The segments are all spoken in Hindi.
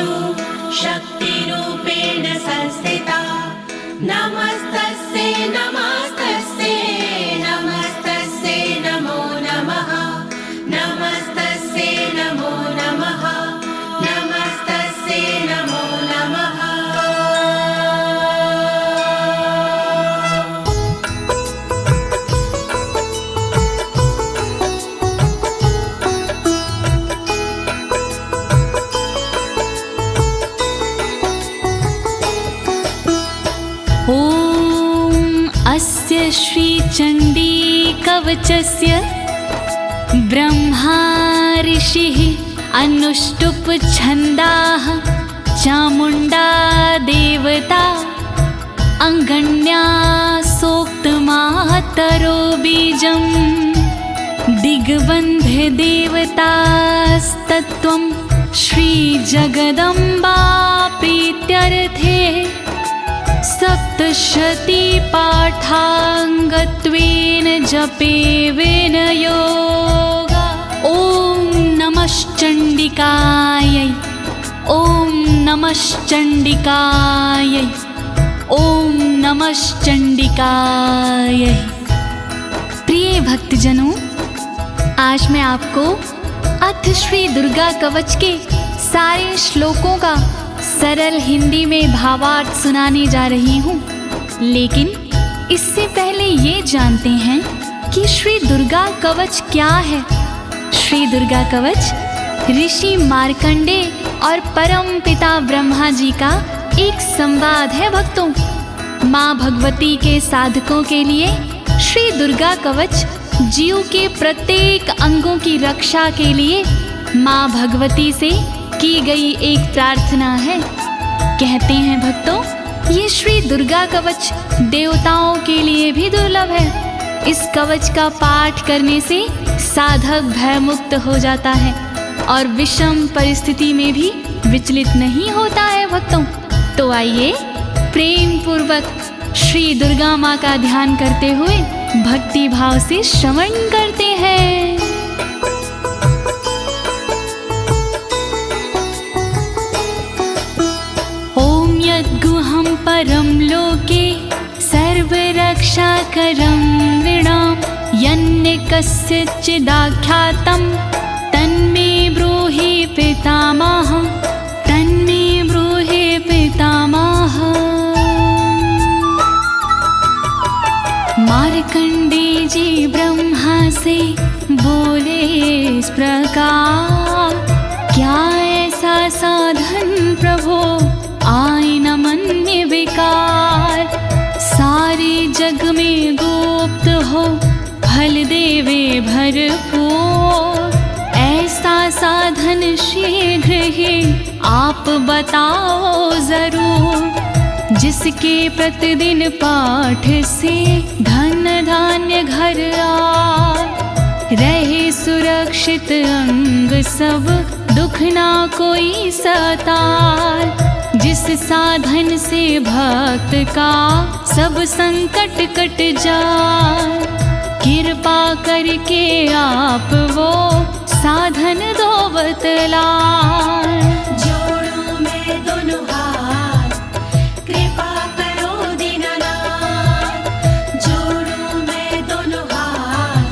सर्वेषु शक्तिरूपेण संस्थिता। नमस्तस्यै नमस्तस्यै नमस्तस्यै नमो नमः। नमस्तस्यै नमो नमः। नमस्तस्यै नमो नमः। अस्य श्रीचण्डी कवचस्य ब्रह्मा ऋषिः अनुष्टुप् छन्दाः चामुण्डा देवता अङ्गण्या सोक्तमातरो बीजं दिग्बन्धे देवतास्तत्त्वं श्रीजगदम्बा प्रीत्यर्थे सप्तशती पाठाङ्गत्वेन जपे विनयोगा। ॐ नमश्चण्डिकायै ॐ नमश्चण्डिकायै ॐ नमश्चण्डिकायै। प्रिय भक्तजनों, आज मैं आपको अथ श्री दुर्गा कवच के सारे श्लोकों का सरल हिंदी में भावार्थ सुनाने जा रही हूँ। लेकिन इससे पहले ये जानते हैं कि श्री दुर्गा कवच क्या है। श्री दुर्गा कवच ऋषि मार्कंडे और परम पिता ब्रह्मा जी का एक संवाद है भक्तों। माँ भगवती के साधकों के लिए श्री दुर्गा कवच जीव के प्रत्येक अंगों की रक्षा के लिए माँ भगवती से की गई एक प्रार्थना है। कहते हैं भक्तों, ये श्री दुर्गा कवच देवताओं के लिए भी दुर्लभ है। इस कवच का पाठ करने से साधक भयमुक्त हो जाता है और विषम परिस्थिति में भी विचलित नहीं होता है भक्तों। तो आइए प्रेम पूर्वक श्री दुर्गा माँ का ध्यान करते हुए भक्ति भाव से श्रवण करते हैं। गुहं परं लोके सर्वरक्षाकरं नृणां यन्ने कस्यचिदाख्यातं तन्मे ब्रूहि पितामह। तन्मे ब्रूहि पितामह। मार्कंडे जी ब्रह्मा से बोले इस प्रकार, क्या ऐसा साधन प्रभो आए न मन्य विकार। सारे जग में गुप्त हो फल देवे भरपूर। ऐसा साधन शीघ्र ही आप बताओ जरूर। जिसके प्रतिदिन पाठ से धन धान्य घर आए, रहे सुरक्षित अंग सब दुख ना कोई सताए। जिस साधन से भक्त का सब संकट कट जाए, कृपा करके आप वो साधन दो बतलाए। जोड़ूं मैं दोनों हाथ, कृपा करो दीनानाथ। जोड़ूं मैं दोनों हाथ,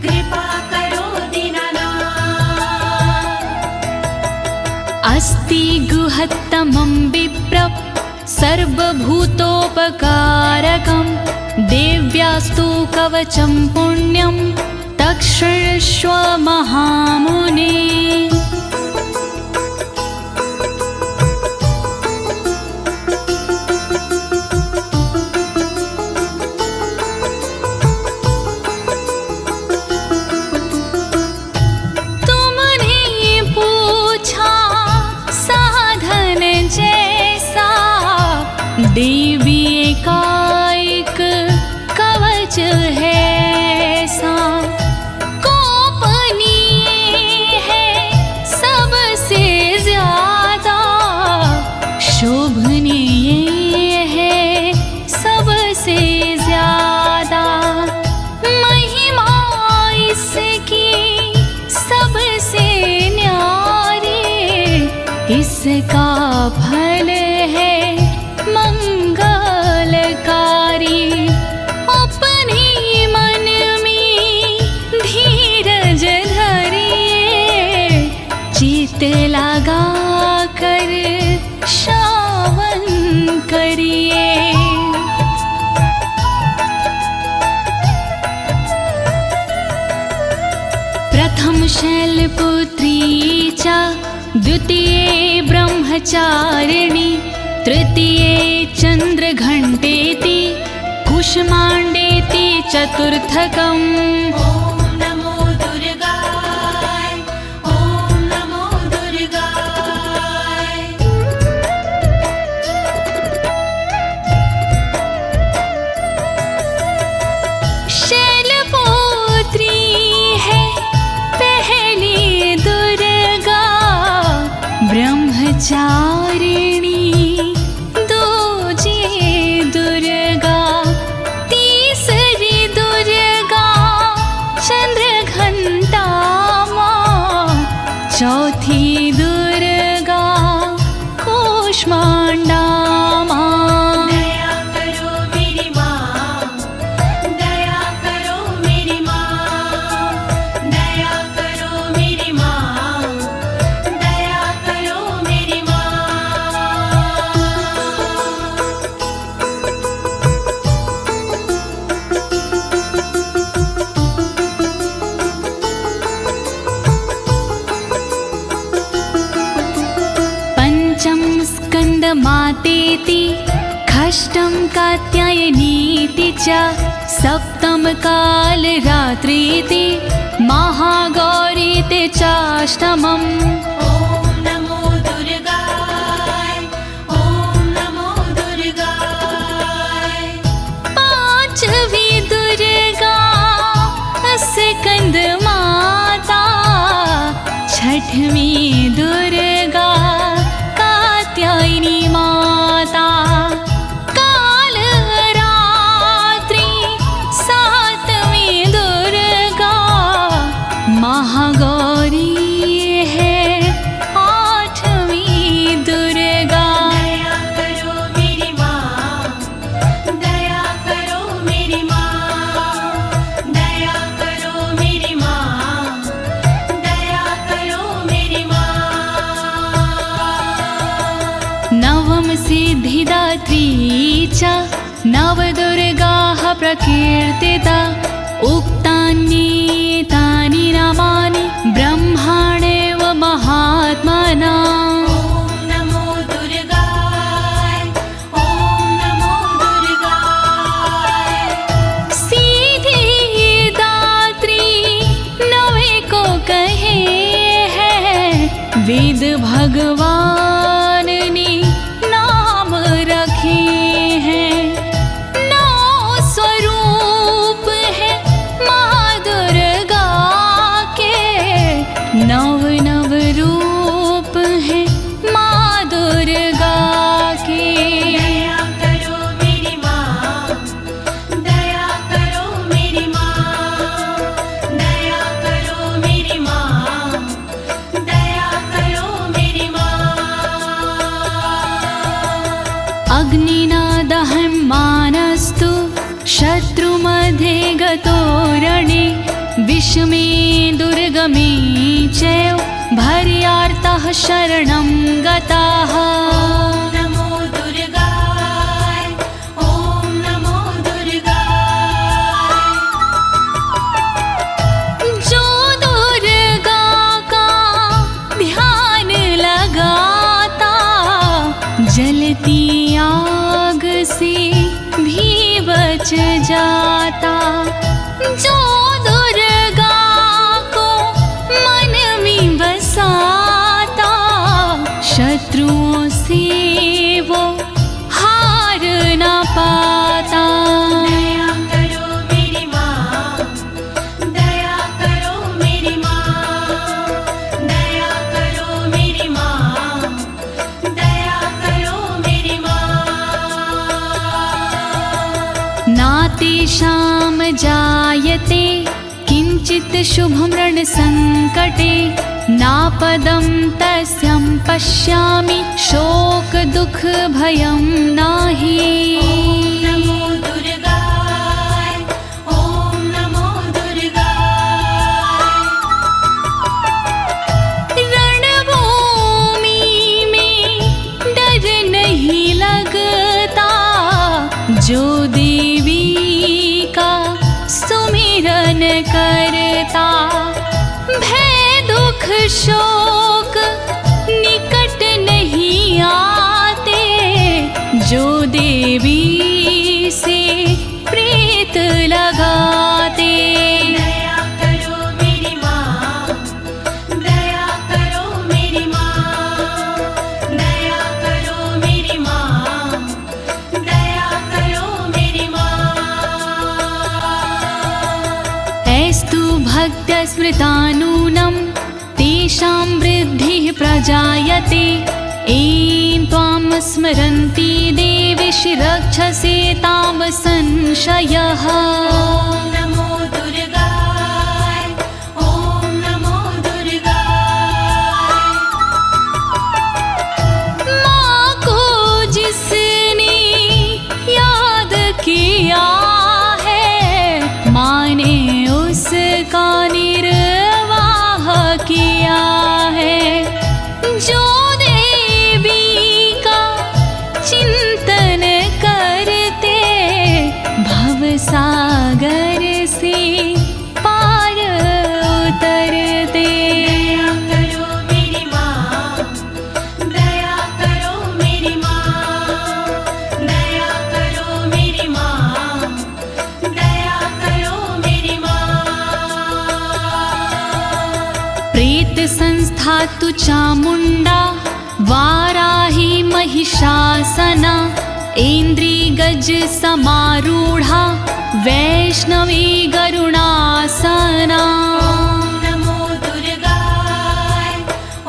कृपा करो दीनानाथ। अस्ति गुहत्तमं विप्र सर्वभूतोपकारकं देव्यास्तु कवचं पुण्यं तक्षृष्व महामुने। देवी एकाएक कवच है सा, गोपनीय है इसका फल है मंगलकारी। अपने मन में धीरज धरिए, चित लगा कर श्रवण करिए। प्रथम शैलपुत्री च द्वितीये ब्रह्मचारिणी, तृतीये चन्द्रघण्टेति, कुष्माण्डेति चतुर्थकम्। ॐ नमो दुर्गाय, ॐ नमो दुर्गाय। शैलपुत्री है पहली दुर्गा, ब्रह्मचारिणी दूजी दुर्गा, तीसरी दुर्गा चंद्रघंटा माँ, चौथी दुर्गा कूष्मांडा माँ। दया करो मेरी माँ, दया करो मेरी माँ, दया करो मेरी माँ, दया करो मेरी माँ। पंचम स्कंद मातेति, षष्ठम कात्यायनीति च, सप्तम काल रात्रीति, महागौरीति चाष्टमम्। ॐ नमो दुर्गाय, ॐ नमो दुर्गाय। पांचवी दुर्गा स्कंद माता, छठवीं दुर्गा कात्यायनी माता, काल रात्रि सातवीं दुर्गा महागौरी है, आठवीं दुर्गा। दया करो मेरी माँ, दया करो मेरी माँ, दया करो मेरी माँ, दया करो मेरी माँ। नवम सिद्धिदात्री च, नवदुर्गाः प्रकीर्तिता, उक्तान्येतानि नामानि ब्रह्माणेव महात्मना। ॐ नमो दुर्गाय, ॐ नमो दुर्गाय। सिद्धिदात्री नवे को कहे हैं, वेद भगवान ने नाम रखे हैं। नौ स्वरूप है माँ दुर्गा के, नव नव रूप है माँ दुर्गा के। दया करो मेरी माँ, दया करो मेरी माँ, दया करो मेरी माँ, दया करो मेरी माँ। अग्निना दह्यमानस्तु शत्रुमध्ये गतो रणे, विषमे दुर्गमे चैव भर्यार्तः शरणं गताः। ॐ नमो दुर्गाय, ॐ नमो दुर्गाय। जो दुर्गा का ध्यान लगाता, जलती आग से भी बच जाता। जो दुर्गा को मन में बसाता, शत्रुओं से वो हार न पाता। दया करो मेरी माँ, दया करो मेरी माँ, दया करो मेरी माँ, दया करो मेरी माँ। नातेषां जायते किञ्चित् शुभं रणसङ्कटे, नापदं तस्यं पश्यामि शोक दुख भयं नाही। नमो दुर्गाय, ओम नमो दुर्गाय। रणभूमि में डर नहीं लगता, जो देवी का सुमिरन करता। भय दुख शोक निकट नहीं आते, जो देवी से प्रीत लगाते। दया करो मेरी माँ, दया करो मेरी माँ, दया करो मेरी माँ, दया करो मेरी माँ। ऐस्तु भक्तस्मृतानूनं तेषां वृद्धिः प्रजायते। ऐं त्वां स्मरन्ति देवीशि रक्षसे तां संशयः। ओम नमो दुर्गाय, ओम नमो दुर्गाय। माँ को जिसने याद किया है, माँ ने उसका निर्वाह किया है। जो देवी का चिंतन करते, भवसागर से पार उतरते। दया करो मेरी माँ, दया करो मेरी माँ, दया करो मेरी माँ, दया करो मेरी माँ। प्रेत संस्था तु चामुंडा, वाराही महिषासना। ऐन्द्री गज समारूढ़ा, वैष्णवी गरुणासना। ओम नमो दुर्गाय,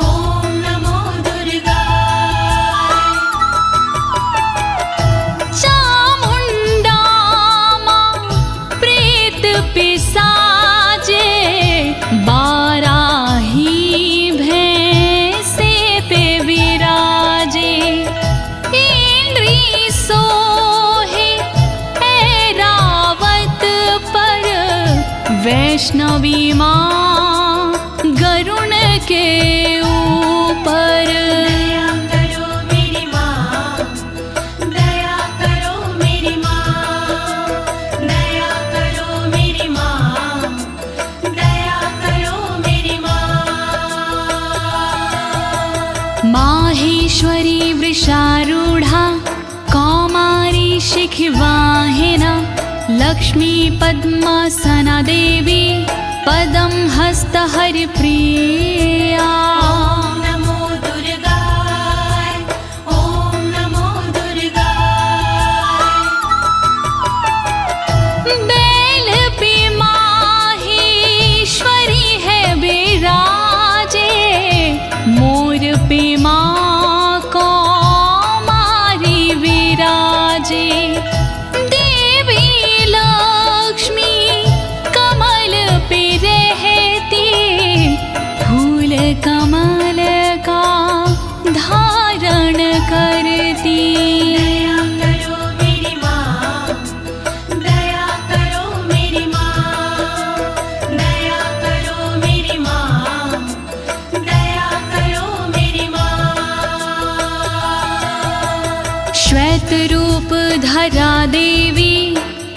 ओम नमो दुर्गाय। चामुंडा माँ प्रेत पिसाजे, बाराही भैंसे पे विराजे। इंद्री सोहे ऐरावत पर, वैष्णवी माँ गरुण के ऊपर। दया करो मेरी माँ, दया करो मेरी माँ, दया करो मेरी माँ, दया करो मेरी माँ। माहेश्वरी वृषारूढ़ा, कौमारी शिखिवाहिना। लक्ष्मी पद्मासना देवी, पदं हस्त हरिप्रिया। ओम नमो दुर्गाय, ओम नमो दुर्गाय। बैल पे माहेश्वरी है विराजे, मोर पे माँ कौमारी विराजे। देवी लक्ष्मी कमल पे रहती, फूल कमल का धारण करती। दया करो मेरी माँ, दया करो मेरी माँ, दया करो मेरी माँ, दया करो मेरी माँ। श्वेत रूप धरा देवी,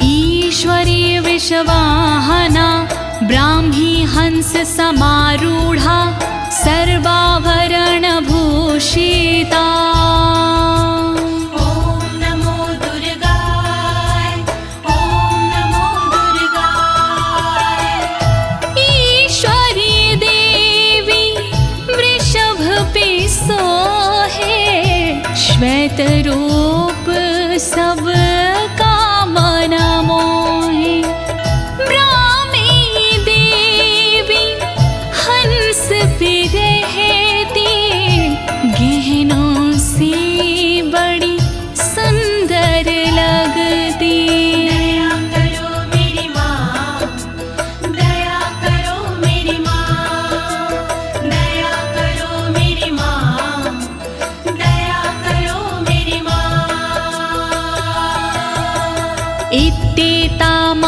ईश्वरी विश्ववाहना। ब्राह्मी हंस समारूढ़ा, सर्वाभरण भूषिता। ओम नमो दुर्गाय, ओम नमो दुर्गाय। ईश्वरी देवी वृषभ पे सोहे, श्वेत रूप सब का मन मोहे। ब्राह्मी देवी हंस पे रहती, गहनों से बड़ी सुंदर लगती। दया करो मेरी माँ, दया करो मेरी माँ, दया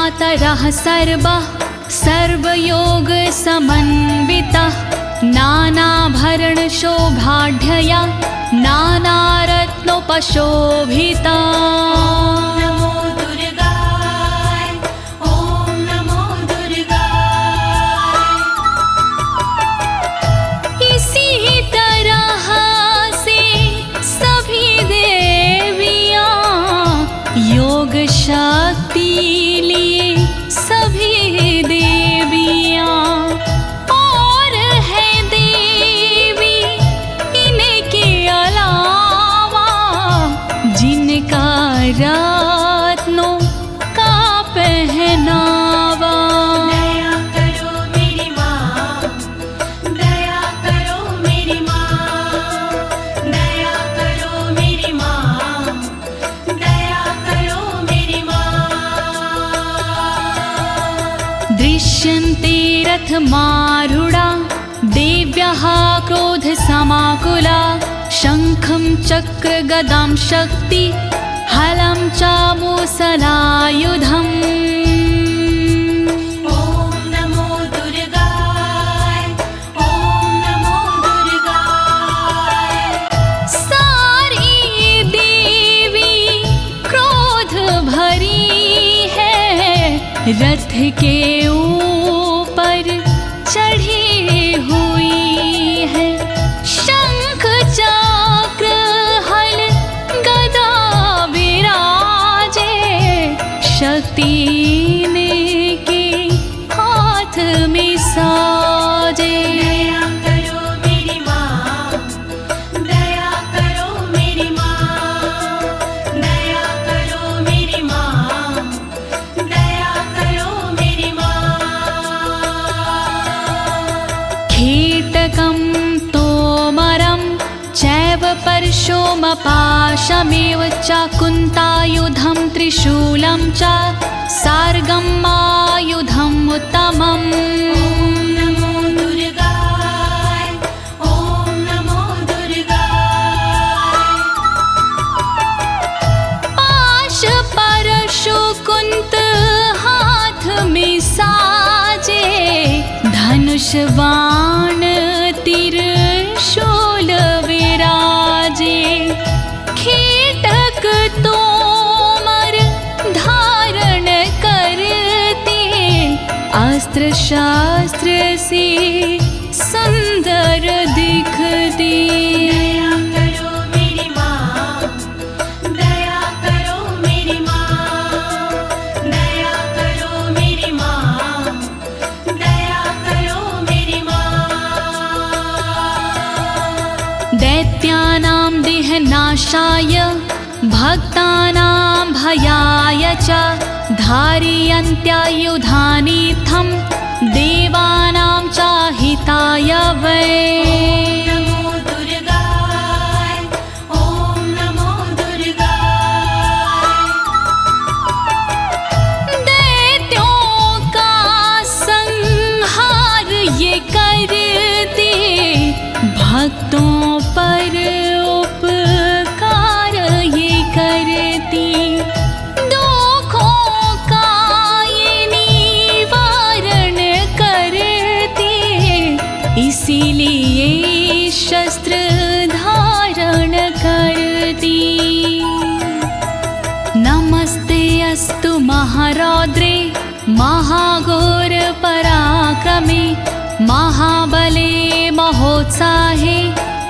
मातरः सर्वः सर्वयोग समन्वितः नानाभरणशोभाढ्यया नानारत्नोपशोभिता। नमो दुर्गाय ॐ नमो दुर्गाय। इसी तरह से सभी देवियां योग शक्ति लिए सभी देवियां और है देवी इनके अलावा जिनका रत्नों का पहनावा। दया करो मेरी माँ, दया करो मेरी माँ, दया करो मेरी माँ, दया करो मेरी माँ। दृश्यन्ते रथमारूढा देव्यः क्रोधसमाकुला शङ्खं चक्रगदां शक्ति हलं च मुसलायुधम्। ॐ नमो दुर्गाय ॐ नमो दुर्गाय। सारी देवी क्रोध भरी है रथ के ऊपर चढ़ी हुई है। शंख चक्र हल गदा विराजे शक्ति इनके हाथ में साजे। दया करो मेरी माँ, दया करो मेरी माँ, दया करो मेरी माँ, दया करो मेरी माँ। कीटकं तोमरं चैव परशुमपाशमेव च कुन्तायुधं त्रिशूलं च सार्गमायुधम् उत्तमम्। नमो दुर्गाय ॐ नमो दुर्गाय। पाश परशु कुंत हाथ में साजे धनुष बाण त्रिशूल विराजे। कीटक तोमर धारण करते अस्त्र शास्त्र से सुंदर दिखते। दया करो मेरी माँ, दया करो मेरी माँ, दया करो मेरी माँ, दया करो मेरी माँ। दैत्यानां देहनाशाय भक्तानां भयाय च धारयन्त्यायुधानीथं देवानां च हिताय वै। नमो दुर्गाय ॐ नमो दुर्गाय। दैत्यों का संहार ये करते भक्तों पर उपकार ये करती। दुखों का ये निवारण करती इसीलिए शस्त्र धारण करती। नमस्ते अस्तु महारौद्रे महाघोर पराक्रमे महाबले महोत्साहे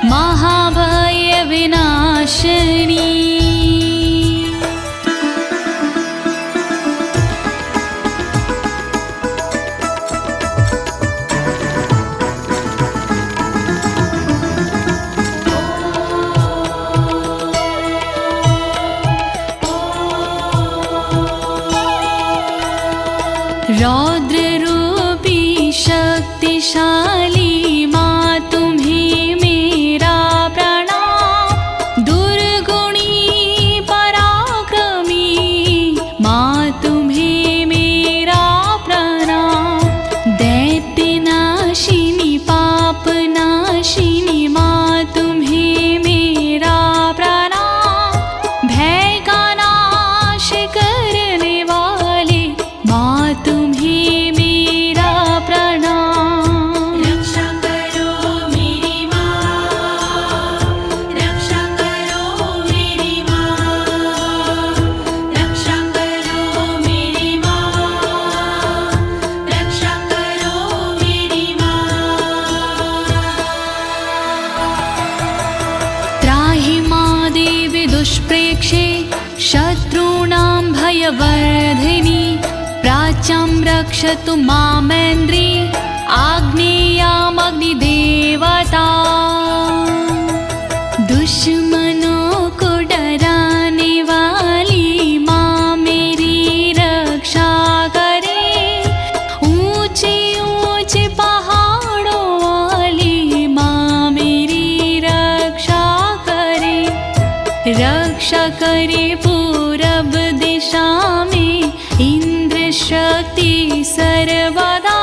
महाभय विनाशिनी। रौद्र रूपी शक्तिशाली माँ तुम्हें मेरा प्रणाम। दुर्गुणी पराक्रमी माँ तुम्हें मेरा प्रणाम। दैत्यनाशिनी पापनाशिनी माँ तुम्हें मेरा प्रणाम। भय का नाश करने वाले माँ रक्षे शत्रूणां भयवर्धिनी प्राच्यां रक्षतु मामेन्द्री आग्नेयामग्निदेवता दुश्मनों को डराने वाली माँ मेरी रक्षा करे ऊंचे ऊंचे पहाड़ों वाली माँ मेरी रक्षा करे पूरब दिशा में इंद्र शक्ति सर्वदा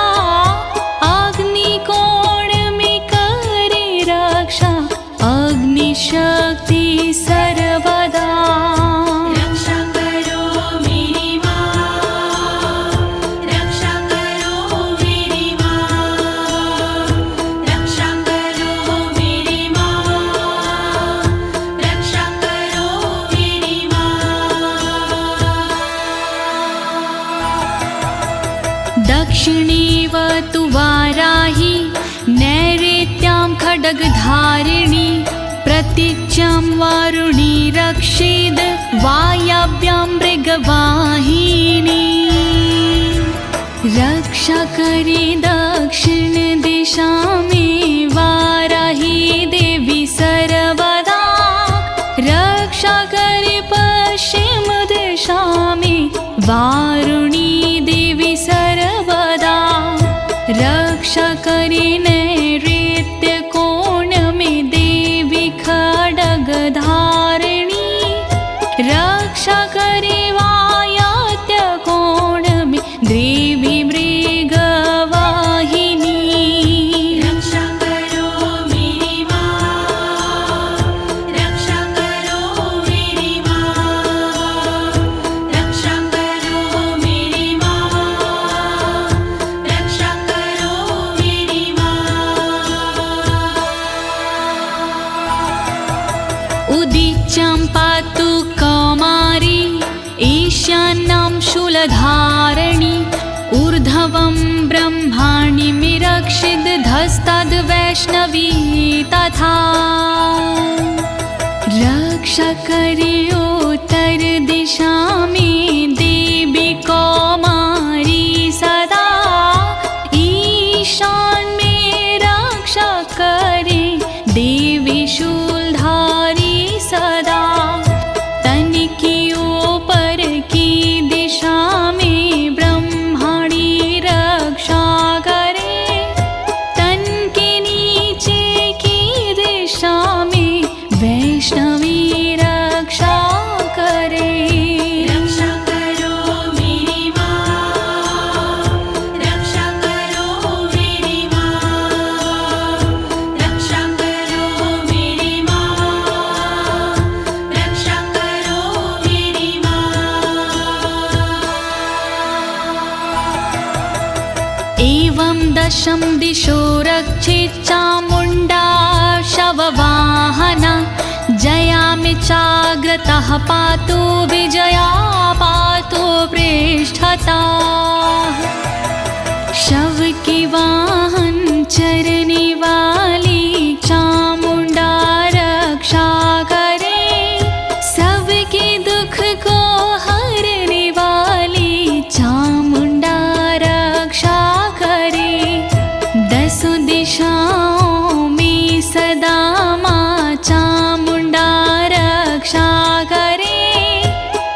अग्निकोण में करे रक्षा अग्नि शक्ति सर्वदा रक्षा करो मेरी माँ, रक्षा करो मेरी माँ, रक्षा करो मेरी माँ, रक्षा करो मेरी माँ। दक्षिणेवतु वाराही नैऋत्यां खड्गधारिणी प्रतीच्यां वारुणी रक्षेद् वायव्यां मृगवाहिनी रक्षा करे दक्षिण दिशा में वाराही देवी सर्वदा रक्षा करे पश्चिम दिशा में वारुणी देवी सर्वदा रक्षा करे नैऋत्य कोण में देवी खड्गधारिणी रक्षा करे वायव्य कोण में देवी मृगवाहिनी रक्षा करो मेरी माँ, रक्षा करो मेरी माँ, रक्षा करो मेरी माँ, रक्षा करो मेरी माँ। उदीच्यां पातु कौमारी ईशान्यां शूलधारिणी ऊर्ध्वं ब्रह्माणि रक्षिद् धस्ताद् वैष्णवी तथा रक्षा करे उत्तर दिशा में देवी कौमारी सदा ईशान में रक्षा करे देवी शूलधारी सदा तन की ऊपर की दिशा में ब्रह्माणी रक्षा करे तन के नीचे की दिशा में वैष्णवी रक्षा करे रक्षा करो मेरी माँ, रक्षा करो मेरी माँ, रक्षा करो मेरी माँ, रक्षा करो मेरी माँ। एवं दशम दिशो रक्षेत् चामुण्डा शववाहना जयामि चाग्रतः पातु विजया पातु पृष्ठता शव के वाहन चरने वाली चामुण्डा रक्षा करे सबके दुख को हरने वाली चामुण्डा रक्षा करे दसों दिशाओं में सदा माँ चामुण्डा रक्षा करे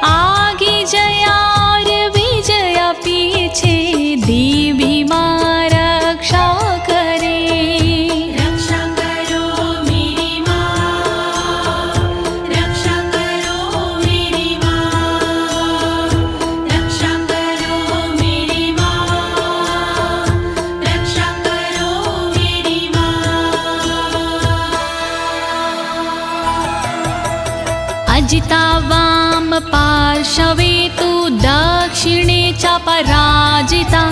आगे जया और विजया पीछे देवी माँ रक्षा करे रक्षा करो मेरी माँ, रक्षा करो मेरी माँ, रक्षा करो मेरी माँ, रक्षा करो मेरी माँ। अजिता वाम पार्श्वे तु दक्षिणे च पराजिता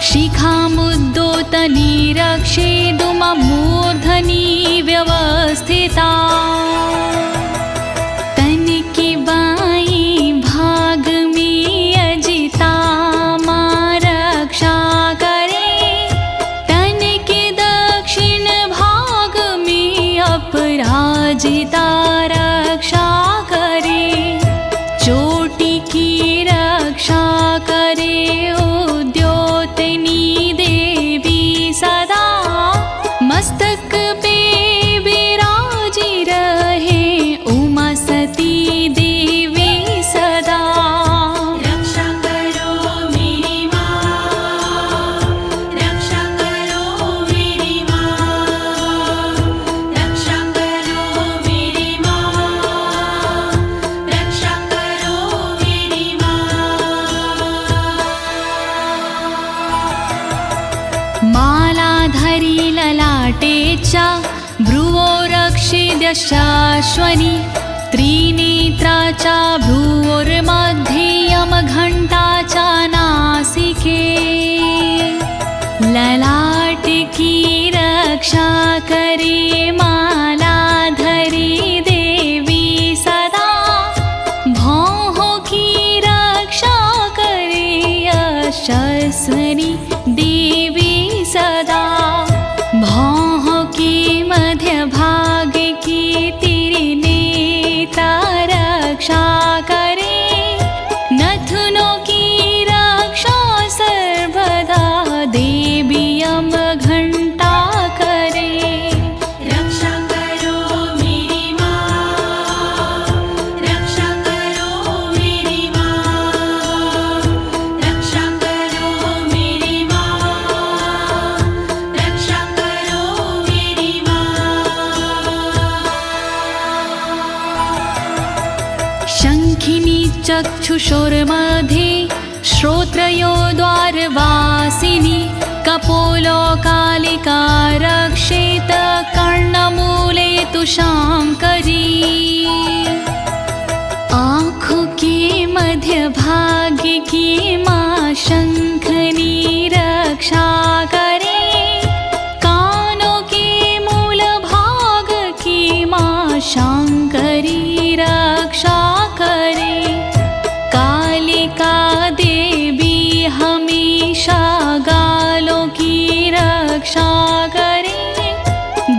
शिखामुद्दोतनी रक्षेदुममूर्धनि व्यवस्थिता तन के बाईं भाग में अजिता माँ रक्षा करे तन के दक्षिण भाग में अपराजिता रक्षा करे ललाटे च भ्रुवो रक्षिद्यशाश्वनी त्रिनेत्रा च भ्रुवोर्मध्ये यमघण्टा च नासिके ललाट की रक्षा करे मालाधरी देवी सदा भौह की रक्षा करे यशस्विनी देवी सदा भौह की मध्य भाग की त्रिनेत्रा रक्षा करे नथुनों की रक्षा सर्वदा देवी यमघण्टा करे रक्षा करो मेरी माँ, रक्षा करो मेरी माँ, रक्षा करो मेरी माँ, रक्षा करो मेरी माँ। शङ्खिनी चक्षुषोर्मध्ये श्रोत्रयो द्वारवासिनी कपोलो कालिका रक्षेत कर्णमूले तु शाङ्करी आँखों के मध्य भाग की माँ शंखनी रक्षा करे कानों के मूल भाग की माँ शंकरी रक्षा करे कालिका देवी हमेशा गालों की रक्षा करे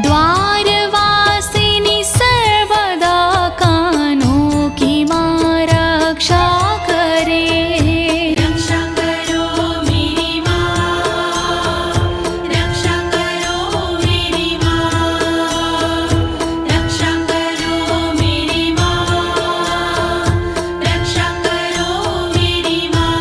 द्वारवासिनी सर्वदा कानों की माँ रक्षा करे रक्षा करो मेरी माँ, रक्षा करो मेरी माँ, रक्षा करो मेरी माँ, रक्षा करो मेरी माँ।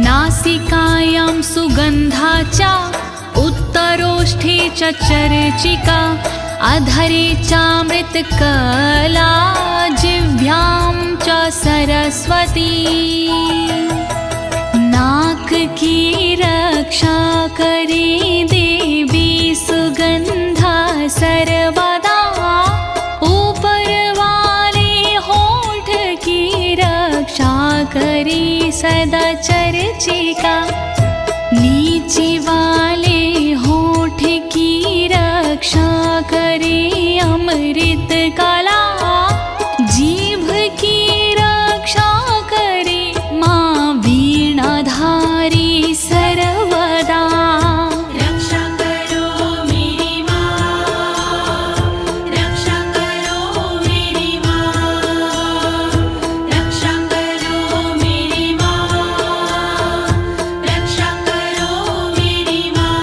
नासिकायां सुगन्धा च उत्तरोष्ठे च चर्चिका अधरे चामृतकला जिह्वां च सरस्वती नाक की रक्षा करे देवी सुगंधा सर्वदा ऊपर वाले होठ की रक्षा करे सदा चर्चिका नीचे वाले होठ की रक्षा करे अमृत कला जीभ की रक्षा करे माँ वीणाधारी सर्वदा रक्षा करो मेरी माँ, रक्षा करो मेरी माँ, रक्षा करो मेरी माँ, रक्षा करो मेरी माँ।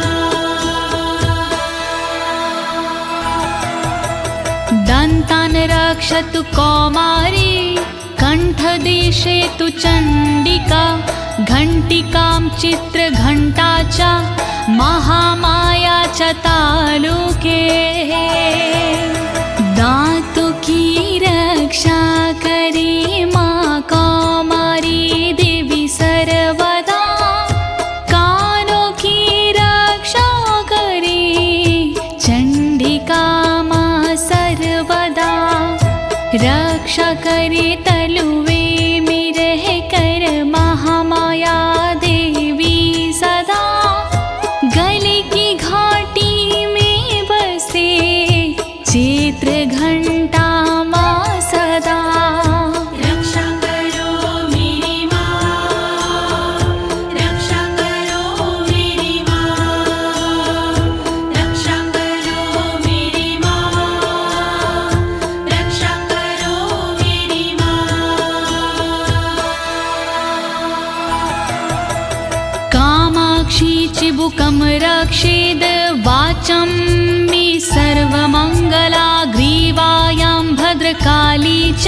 दन्तान् रक्षतु कौमारी कण्ठदेशे तु चण्डिका घण्टिकां चित्रघण्टा च महामाया च तालुके दातु की रक्षा करे माँ कौमारी देवी सर्वदा कानों की रक्षा करे चण्डिका माँ सर्वदा रक्षा करे तलुवे में रह कर महामाया देवी सदा गले की घाटी में बसे चित्र घंटा माँ सदा रक्षा करो मेरी माँ, रक्षा करो मेरी माँ, रक्षा करो मेरी माँ, रक्षा करो मेरी माँ। कामाक्षी चिबुकं रक्षेद वाचं मे सर्वमङ्गला ग्रीवायां भद्रकाली च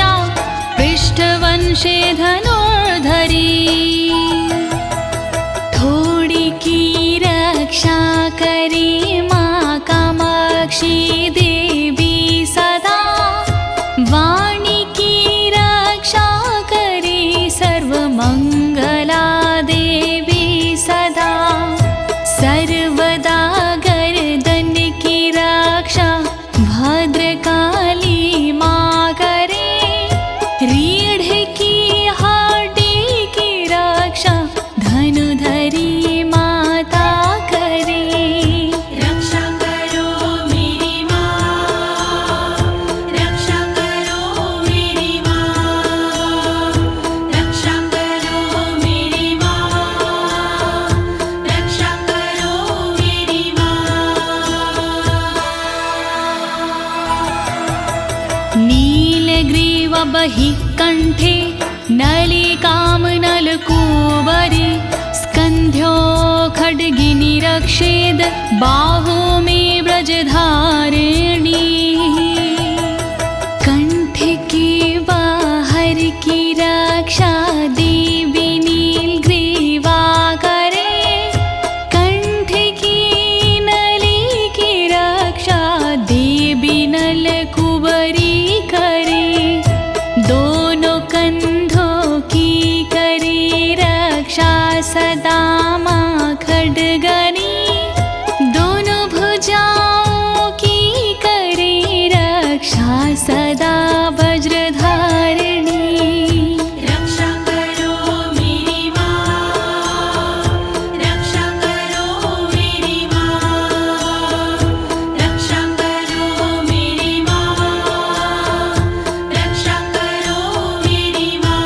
पृष्ठवंशे धनुर्धरी थोड़ी की रक्षा करे माँ कामाक्षी देवी सदा वाणी की रक्षा करे सर्वमंगला देवी सदा बहि कंठे नलिकां नलकूबरी स्कन्ध्यो खड्गिनी रक्षेद बाहु मे ब्रजधारिणी कंठ के बाहर की रक्षा देवी नीलग्रीवा करे कंठ की नली की रक्षा देवी नलकूबरी करे दोनों कंधों की करे रक्षा सदा माँ खड्गनी दोनों भुजाओं की करे रक्षा सदा वज्रधारिणी रक्षा करो मेरी माँ, रक्षा करो मेरी माँ, रक्षा करो मेरी माँ, रक्षा करो मेरी माँ।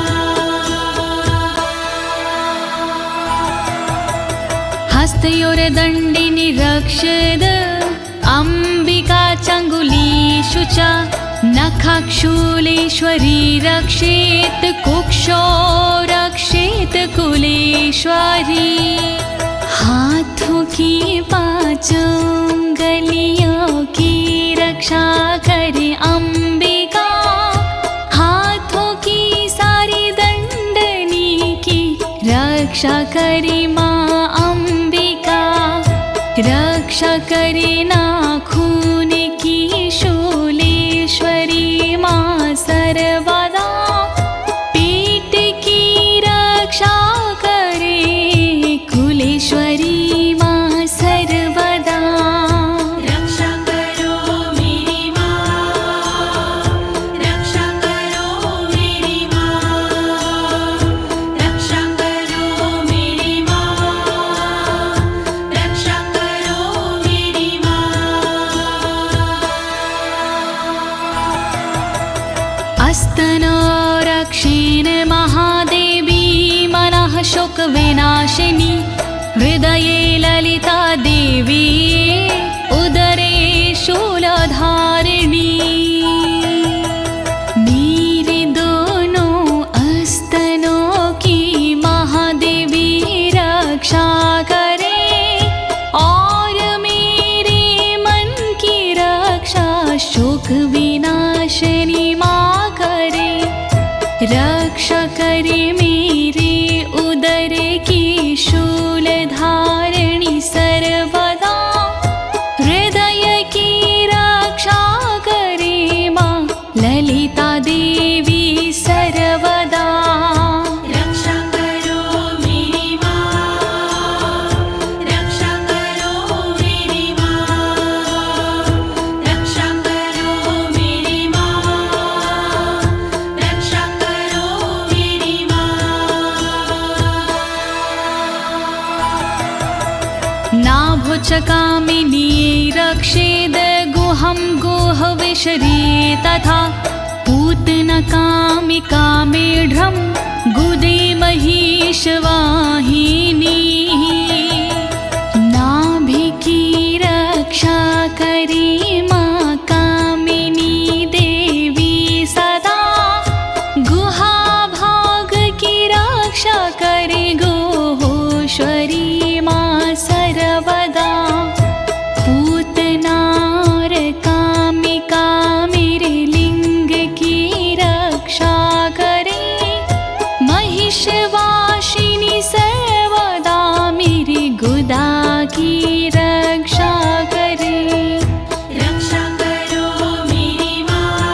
हस्तयोर्दण्डिनी रक्षद अम्बिका चङ्गुलीषु च नखाक्षूलेश्वरी रक्षेत कुक्षो रक्षेत कुलेश्वरी हाथों की पांचों उंगलियों की रक्षा करे अम्बिका हाथों की सारी दंडनी की रक्षा करे माँ अम्बिका रक्षा करे नाखून की शूलेश्वरी माँ सर्वदा पेट की रक्षा करे कुलेश्वरी माँ सर्वदा रक्षा करो मेरी माँ, रक्षा करो मेरी माँ, रक्षा करो मेरी माँ, रक्षा करो मेरी माँ। अस्तनो रक्षेण महादेवी मनः शोकविनाशिनी हृदये ललिता देवी उदरे शूलधारिणी मेरे दोनों अस्तनों की महादेवी रक्षा करे और मेरे मन की रक्षा शोक विनाशिनी माँ करे रक्षा करे मेरे उदर की शूलधारिणी सर्वदा हृदय की रक्षा करे माँ ललिता देवी सर्वदा रक्षा करो मेरी माँ, रक्षा करो मेरी माँ, रक्षा करो मेरी माँ, रक्षा करो मेरी माँ। नाभुचकामिनी रक्षेद गुहं गुहविशरी तथा पूतनकामिका मेढ्रं गुदे महिषवाहिनी नाभि की रक्षा करे माँ कामिनी देवी सदा गुहा भाग की रक्षा करे गोहोश्वरी माँ सर्वदा पूतनार कामिका मेरे लिंग की रक्षा करे महिषवासिनी सर्वदा मेरी गुदा की रक्षा करे रक्षा करो मेरी माँ,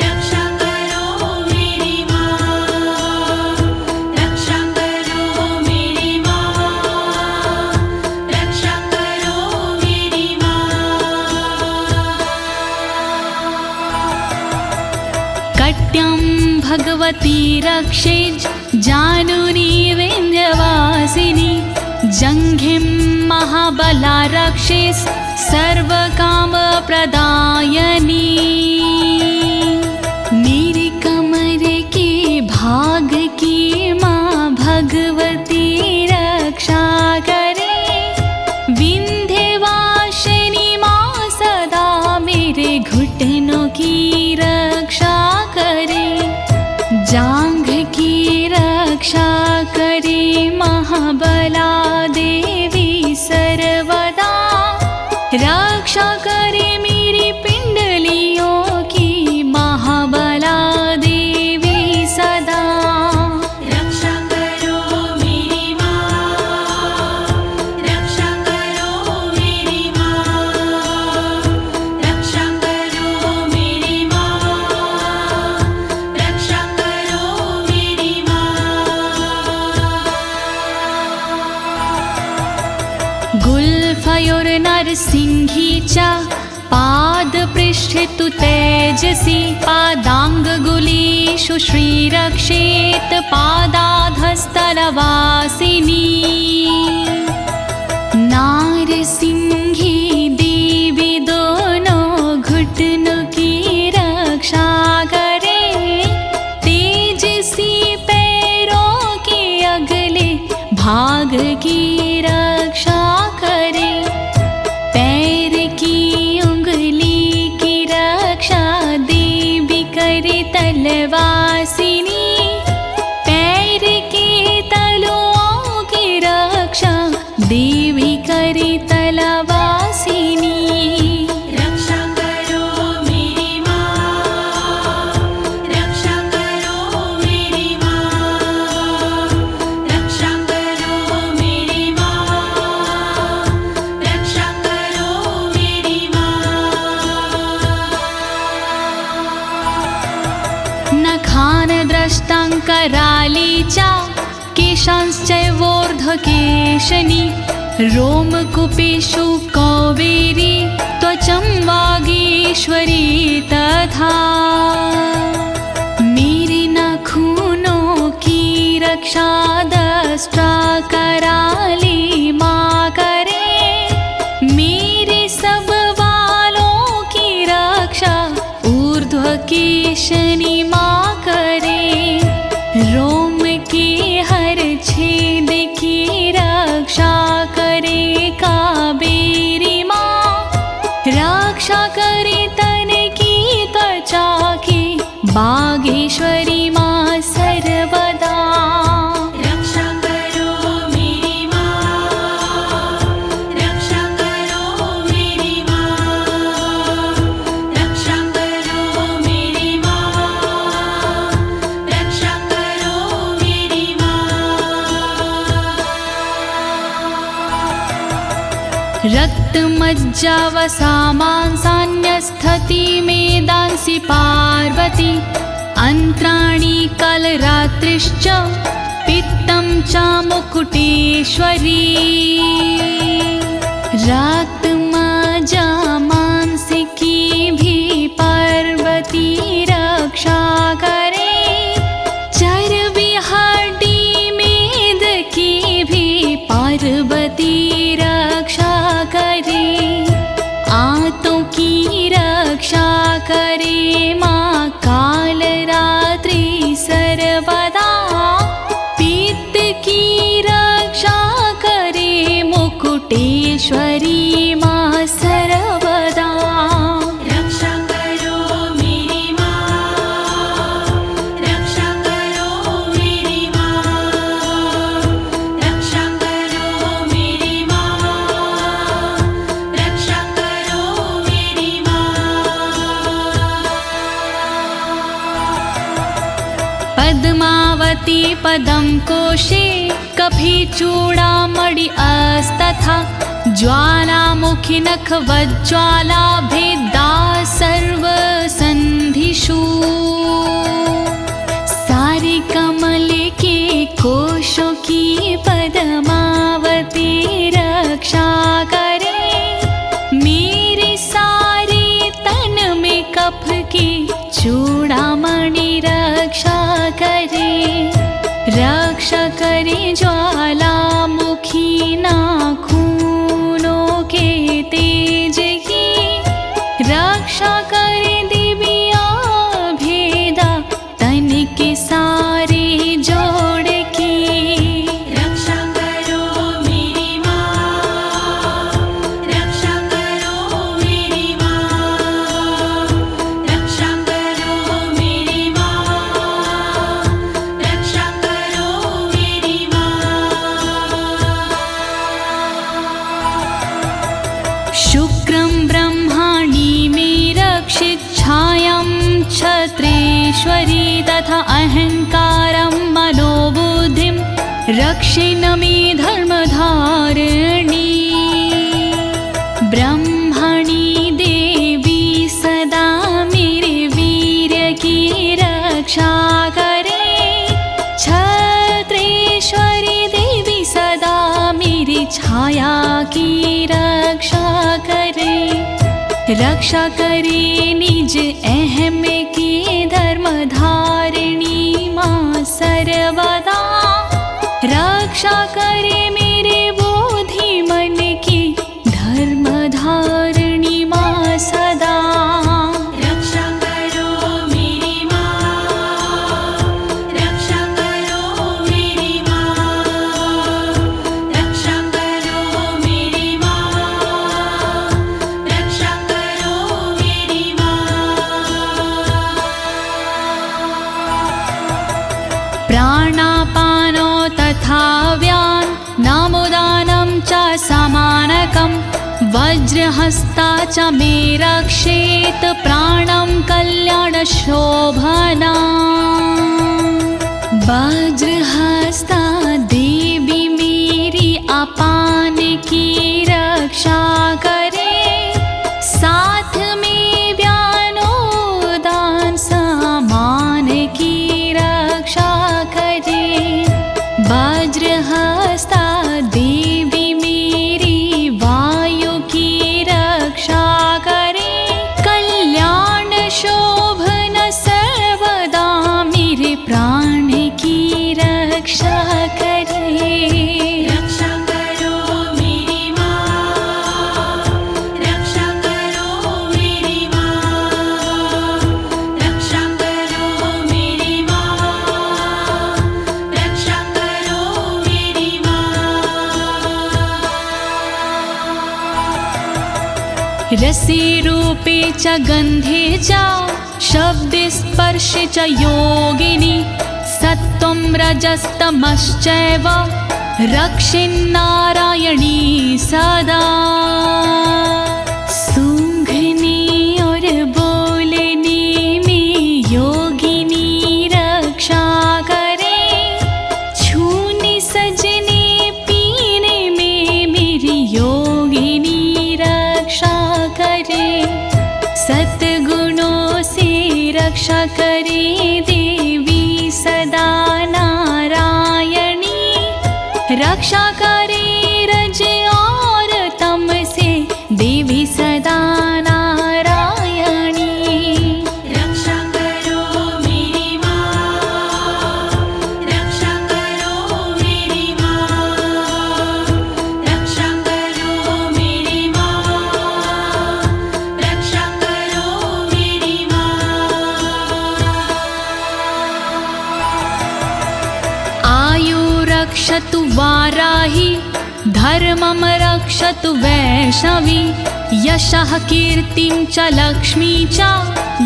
रक्षा करो मेरी माँ, रक्षा करो मेरी माँ, रक्षा करो मेरी माँ। कट्यं भगवती रक्षेज जानुनी विन्ध्यवासिनी जङ्घिं महाबला रक्षेस् सर्वकामप्रदायिनी मेरे कमर के भाग की माँ भगवती रक्षा करे विन्ध्यवासिनी माँ सदा मेरे घुटनों की रक्षा महाबला देवी सर्वदा, रक्षा करे मेरी पिंडलियों की महाबला देवी सदा। रक्षा करो मेरी माँ, रक्षा करो मेरी माँ, रक्षा करो मेरी माँ, रक्षा करो मेरी माँ। गुल्फयोर्नरसिंहीचा पादपृष्ठे तु तेजसि, पादाङ्गुलीषु श्रीरक्षेत् पादाधस्तलवासिनी। नारसिंही देवी दोनों घुटनों की रक्षा करे, तेजसी पैरों के अगले भाग की रक्षा करे। पैर की उंगली की रक्षा देवी करे तलवासिनी, पैर के तलुओं की रक्षा देवी करे तलवासिनी। रक्षा करो मेरी माँ, रक्षा करो मेरी माँ, रक्षा करो मेरी माँ, रक्षा करो मेरी माँ। नखानद्रष्टाङ्करालीचा केशांश्चैवोर्ध्वकेशनी, रोमकूपेषु कौवेरी त्वचं वागीश्वरी तथा। मेरे नाखूनों की रक्षा दष्टा कराली माँ करे, मेरे सब बालों की रक्षा ऊर्ध्वकेशनी माँ करे। रोम के हर छेद की रक्षा करे कावेरी माँ, रक्षा करे तन की त्वचा की बागेश्वरी माँ सर्वदा। रक्षा करो मेरी माँ, रक्षा करो मेरी माँ, रक्षा करो मेरी माँ, रक्षा करो मेरी माँ। रक्तमज्जावसामांसान्यस्थति मेदांसि पार्वती, अन्त्राणि कलरात्रिश्च पित्तं च मुकुटेश्वरी। रक्तमज्जामांसिकी भी पार्वती रक्षा करे, चर्बी हड्डी मेद की भी पार्वती रक्षा करे। आंतों की रक्षा करे माँ कालरात्रि सर्वदा, पित्त की रक्षा करे मुकुटेश्वरी माँ सर्वदा। रक्षा करो मेरी माँ, रक्षा करो मेरी माँ, रक्षा करो मेरी माँ, रक्षा करो मेरी माँ। पद्मावती पदं कोशे कफीचूडामणि अस्तथा, ज्वालामुखी नखवज्ज्वाला भेदा सर्वसन्धिषु। सारे कमल के कोशों की पद्मावती रक्षा करे, मेरे सारे तन में कफ की चूड़ामणि रक्षा करे। रक्षा करे ज्वालामुखी नाखूनों के तेज की, रक्षा करे दिव्या भेदा तन के सारे जोड़ की। रक्षा करो मेरी माँ, रक्षा करो मेरी माँ, रक्षा करो मेरी माँ, रक्षा करो मेरी माँ। क्षत्रेश्वरी तथा अहंकारं मनोबुद्धिं रक्षिणमि धर्मधारिणी ब्रह्मणि देवी सदा मेरे वीर्य की रक्षा करे। क्षत्रेश्वरी देवी सदा मेरी छाया की रक्षा करे। रक्षा करे निज अहम की धर्मधारिणी माँ सर्वदा। रक्षा करे मेरे बोधि मन की धर्मधारिणी माँ सदा। रक्षा करो मेरी माँ, रक्षा करो मेरी माँ, रक्षा करो मेरी माँ, रक्षा करो मेरी माँ। प्राणापानो तथा व्यान नामोदानं च समानकं वज्रहस्ता च मे रक्षेत प्राणं कल्याणशोभना। वज्रहस्ता देवी मेरी अपान की रक्षा करे। साथ में व्यानोदान समान की रक्षा करे। वज्रहस्ता देवी मेरी वायु की रक्षा करे। कल्याण शोभन सर्वदा मेरे प्राण की रक्षा करे। रक्षा करो मेरी माँ, रक्षा करो मेरी माँ, रक्षा करो मेरी माँ, रक्षा करो मेरी माँ। रसे रूपे च गन्धे च शब्दे स्पर्शे च योगिनी सत्त्वं रजस्तमश्चैव रक्षिन्नारायणी सदा। सूंघने और बोलने में योगिनी रक्षा करे। छूने सजने पीने में मेरी योगिनी रक्षा करे। सद्गुणों से रक्षा करे देवी सदा नारायणी। रक्षा करे रज और तम से देवी सदा नारायणी। रक्षा करो मेरी माँ, रक्षा करो मेरी माँ, रक्षा करो मेरी माँ, रक्षा करो मेरी माँ। आयु रक्षतु वाराही धर्मं रक्षतु वैष्णवी। यशः कीर्तिं च लक्ष्मी च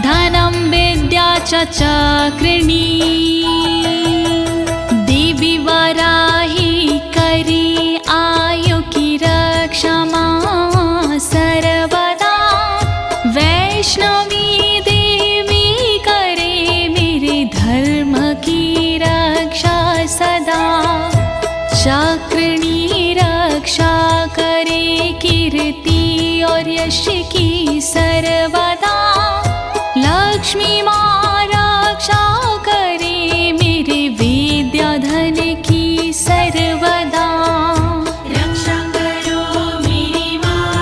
धनं विद्या च चक्रिणी। देवी वाराही करे आयु की रक्षा माँ सर्वदा। वैष्णवी देवी करे मेरे धर्म की रक्षा सदा। चक्रिणी रक्षा करे कीर्ति और यश की सर्वदा। लक्ष्मी माँ रक्षा करे मेरे विद्या धन की सर्वदा। रक्षा करो मेरी माँ,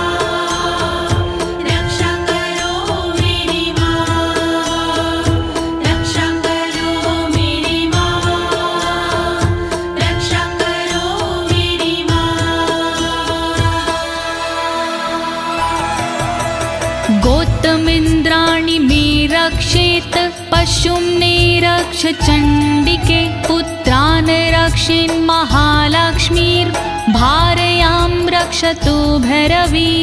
रक्षा करो मेरी माँ, रक्षा करो मेरी माँ, रक्षा करो मेरी माँ। गोत्तमिन्द्राणि मे रक्षेत पशुं निरक्ष चण्डिके। पुत्रान् रक्षेन् महालक्ष्मीर्भार्यां रक्षतु भैरवी।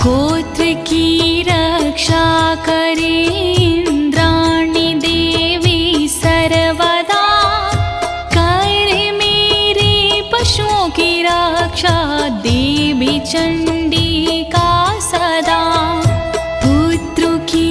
गोत्र की रक्षा करे इंद्राणी देवी सर्वदा। करे मेरे पशुओं की रक्षा देवी चंडिका सदा। पुत्रों की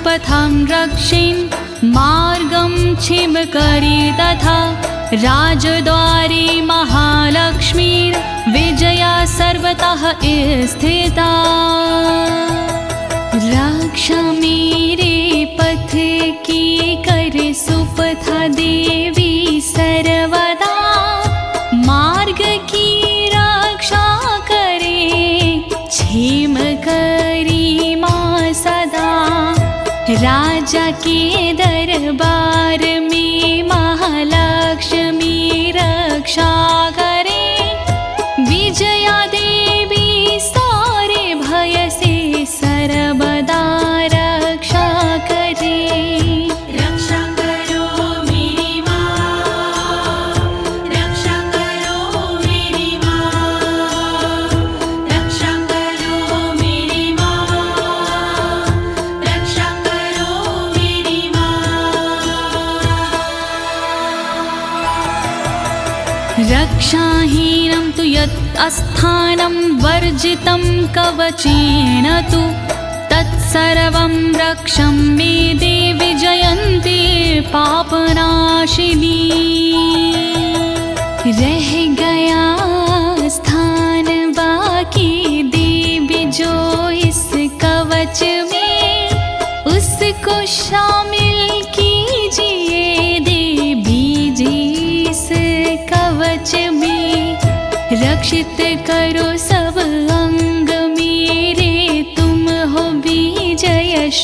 सुपथं रक्षेन् मार्गं छिमकरी तथा राजद्वारे महालक्ष्मीर्विजया सर्वतः स्थिता। रक्षा मेरे पथ की कर सुपथा देवी सर्वदा, मार्ग की रक्षा करे क्षेम करी माँ सदा। राजा के दरबार में महालक्ष्मी रक्षा करे, विजया देवी सारे भय से सर्वदा रक्षा करे। रक्षा करो मेरी माँ, रक्षा करो मेरी माँ, रक्षा करो मेरी माँ, रक्षा करो मेरी माँ। रक्षाहीनं तु यत् अस्थानं वर्जितं कवचेन तु, तत्सर्वं रक्षं मे देवि जयन्ती पापनाशिनी। रह गया स्थान बाकी देवी जो इस कवच में, उसको शामिल कीजिए देवी जी इस कवच में। रक्षित करो सब अंग मेरे, तुम हो विजयशालिनी।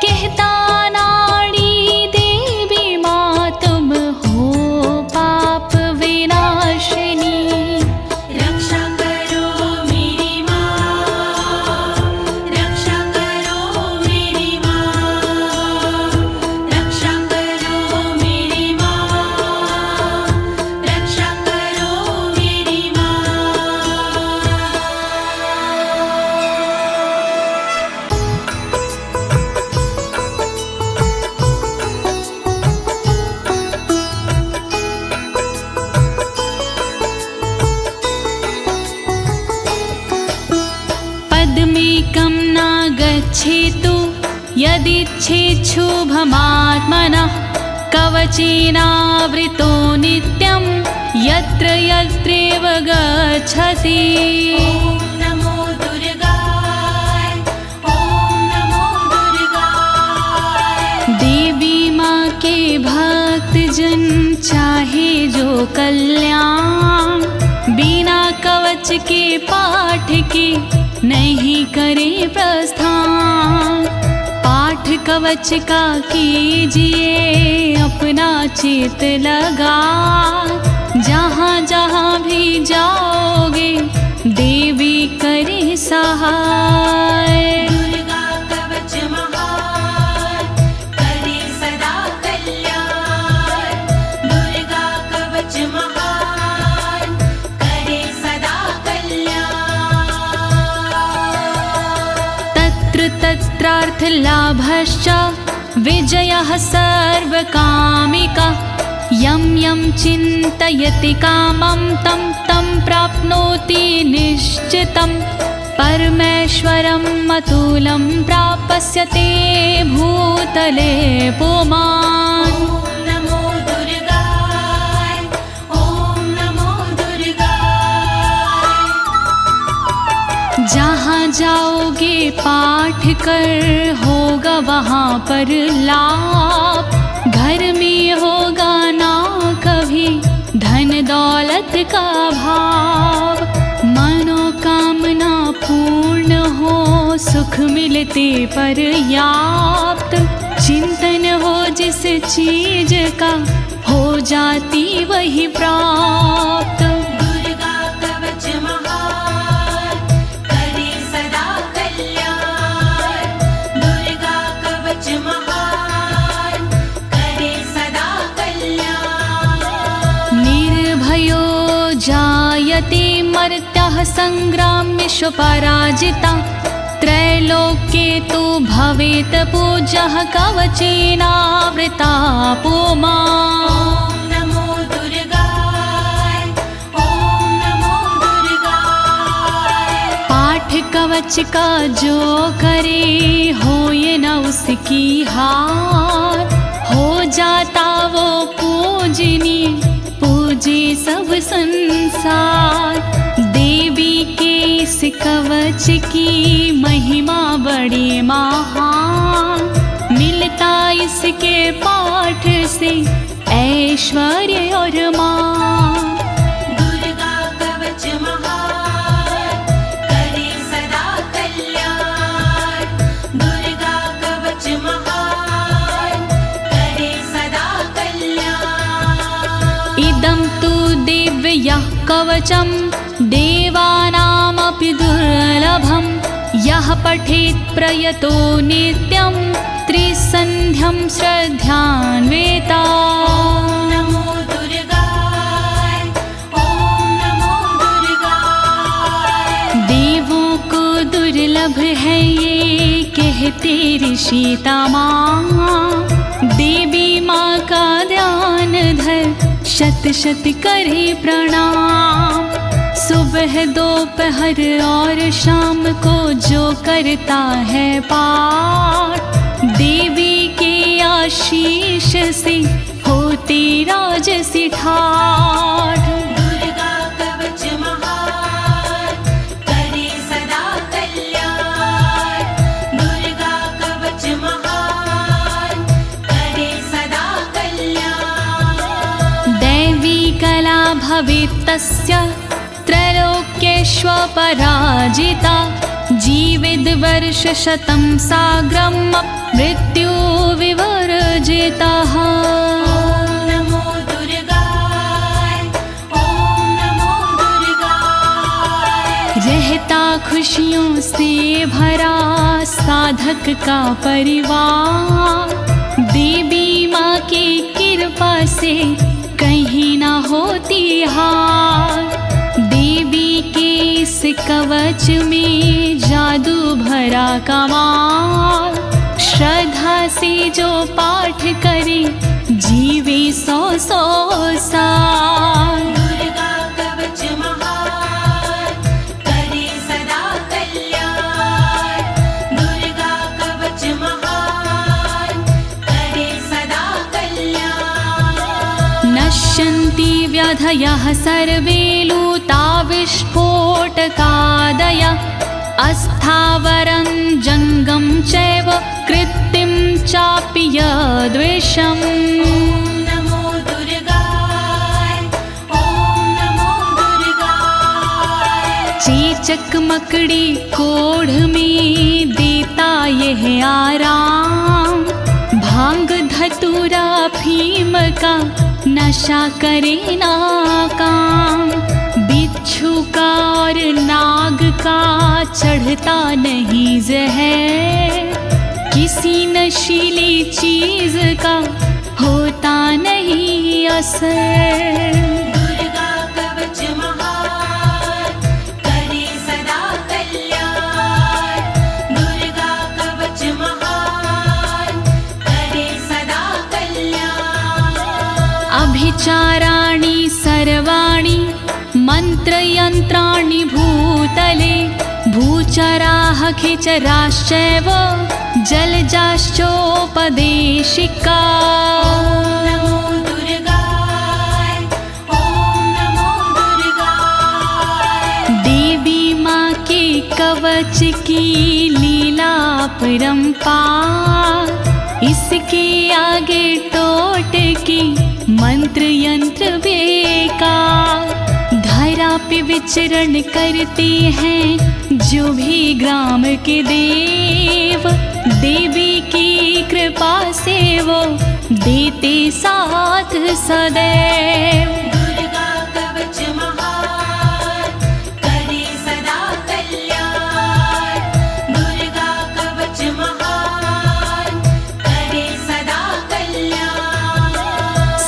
कहता नाड़ी देवी माँ तुम हो पाप विनाशिनी। रक्षा करो मेरी माँ, रक्षा करो मेरी माँ, रक्षा करो मेरी माँ, रक्षा करो मेरी माँ। पद्मेकं न गच्छेतु यदिच्छेच्छुभमात्मनः, कवचेनावृतो नित्यं यत्र यत्रैव गच्छति। ॐ नमो दुर्गाय, ॐ नमो दुर्गाय। देवी माँ के भक्त जन चाहे जो कल्याण, बिना कवच के पाठ के नहीं करे प्रस्थान। पाठ कवच का कीजिए अपना चित लगा, जहाँ जहाँ भी जाओगे देवी करे सहाय। दुर्गा कवच महान, करे सदा कल्याण। दुर्गा कवच महान, करे सदा कल्याण। तत्र तत्रार्थलाभश्च विजयः सर्वकामिका। यं यं चिन्तयति कामं तं तं प्राप्नोति निश्चितं। परमेश्वरम् अतुलं प्राप्स्यते भूतले पुमान्। ॐ नमो दुर्गाय, ॐ नमो दुर्गाय। जहाँ जाओगे पाठ कर होगा वहाँ पर लाभ। घर में होगा ना कभी धन दौलत का भाव। मनोकामना पूर्ण हो सुख मिलते पर्याप्त। चिंतन हो जिस चीज का हो जाती वही प्राप्त। दुर्गा कवच महान, करे सदा कल्याण। दुर्गा कवच महान, करे सदा कल्याण। निर्भयो जायते मर्त्यः संग्राम्येषु पराजिता। त्रैलोक्ये तु भवेत् पूज्यः कवचेनावृता पुमान्। ॐ नमो दुर्गाय, ॐ नमो दुर्गाय। पाठ कवच का जो करे हो संसार। देवी के इस कवच की महिमा बड़ी महान, मिलता इसके पाठ से ऐश्वर्य और मान। दुर्गा कवच महान, करे सदा कल्याण। दुर्गा कवच महान, करे सदा कल्याण। इदं तु दिव्यः कवचं देवानामपि दुर्लभं। यः पठेत् प्रयतो नित्यं त्रिसन्ध्यं श्रद्धान्विता। नमो दुर्गाय, ओम नमो दुर्गाय। देवों को दुर्लभ है ये कहते ऋषि तमाम। देवी माँ का ध्यान धर शत शत करे प्रणाम। सुबह दोपहर और शाम को जो करता है पाठ, देवी के आशीष से होती राजसी ठाठ। दुर्गा कवच महान, करे सदा कल्याण। दुर्गा कवच महान, करे सदा कल्याण। दैवी कला भवेत् तस्य त्रैलोक्येष्वपराजिता। जीवेद् वर्षशतं साग्रं मृत्यु विवर्जितः। ॐ नमो दुर्गाय, ॐ नमो दुर्गाय। रहता खुशियों से भरा साधक का परिवार। देवी माँ की कृपा से कहीं ना होती हार। देवी के इस कवच में जादू भरा कमाल। श्रद्धा से जो पाठ करे जीवे 100 साल। दुर्गा कवच महान, करे सदा कल्याण। दुर्गा कवच महान, करे सदा कल्याण। नश्यन्ति व्याधयः सर्वे लूता विस्फोटकादय। अस्थावरं जङ्गं चैव कृत्तिं चापि यद्विषम्। ॐ नमो दुर्गाय, ॐ नमो दुर्गाय। चेचक मकड़ी कोढ़ में देता यह आराम। भांग धतूरा भीम का नशा करे ना काम। बिच्छू का और नाग का चढ़ता नहीं जहर। किसी नशीली चीज का होता नहीं असर। दुर्गा कवच महान, करे सदा कल्याण। दुर्गा कवच महान, करे सदा कल्याण। अभिचाराणि सर्वाणि मंत्रयंत्राणि भूतले। भूचराः खिचराश्चैव जलजाश्चोपदेशिका। नमो दुर्गाय, ॐ नमो दुर्गाय। देवी माँ के कवच की लीला परंपार। इसके आगे टोटके मंत्र यंत्र बेकार। धरा पे विचरण करते हैं जो भी ग्राम के देव। देवी की कृपा से वो देते साथ सदैव। दुर्गा कवच महान, करे सदा कल्याण। दुर्गा कवच महान, करे सदा कल्याण।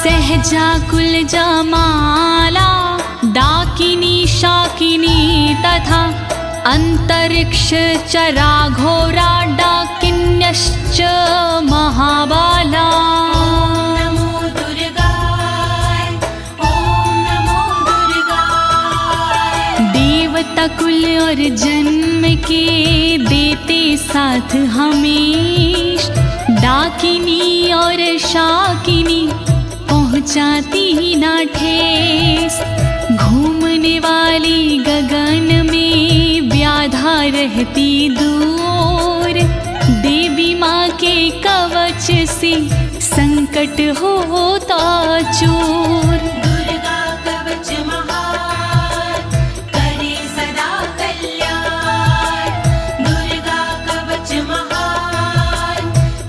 सहजाकुल जमाला डाकिनी शाकिनी तथा अंतरिक्ष चरा घोरा डाकिन्यश्च महाबाला। नमो दुर्गाय, ॐ नमो दुर्गाय। देवता कुल और जन्म के देते साथ हमेश। डाकिनी और शाकिनी पहुँचाती ना ठेस। घूमने वाली गगन में व्याधा रहती दूर, देवी माँ के कवच से संकट होता चूर। दुर्गा कवच महान करे सदा कल्याण, दुर्गा कवच महान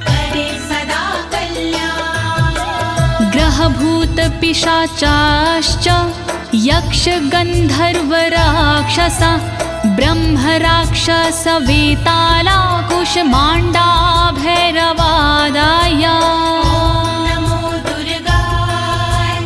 करे सदा कल्याण। ग्रह भूत पिशाचाश्च यक्ष गंधर्व राक्षसा, ब्रह्म राक्षस वेताला कुष्मांडा भैरवादाय। ओम नमो दुर्गाय,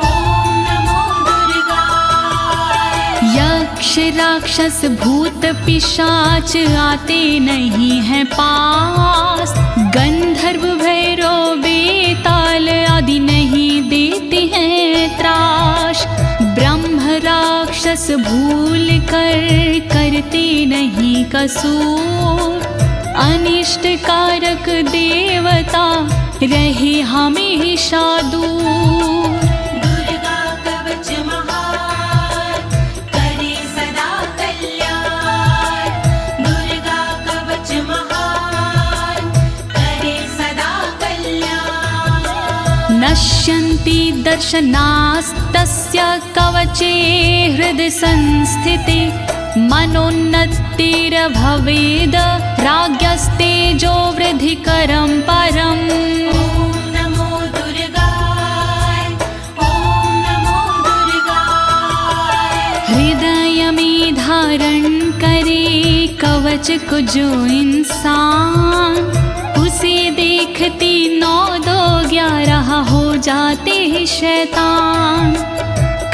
ओम नमो दुर्गाय। यक्ष राक्षस भूत पिशाच आते नहीं हैं पास, गंधर्व भैरव बेताल आदि नहीं देते हैं त्रास। ब्रह्म राक्षस भूल कर करते नहीं कसूर, अनिष्ट कारक देवता रहे हमेशा दूर। दुर्गा कवच महान करे सदा कल्याण, दुर्गा कवच महान करे सदा कल्याण। नश्यन्ति दर्शनास्तस्य कवचे हृदय संस्थिते, मनोन्नतिर्भवेद राज्ञस्तेजो वृद्धिकरं परम्। ओम नमो दुर्गाय, ओम नमो दुर्गाय। हृदय में धारण करे कवच को जो इंसान, उसे देखती 9 2 11 हो जाते हैं शैतान।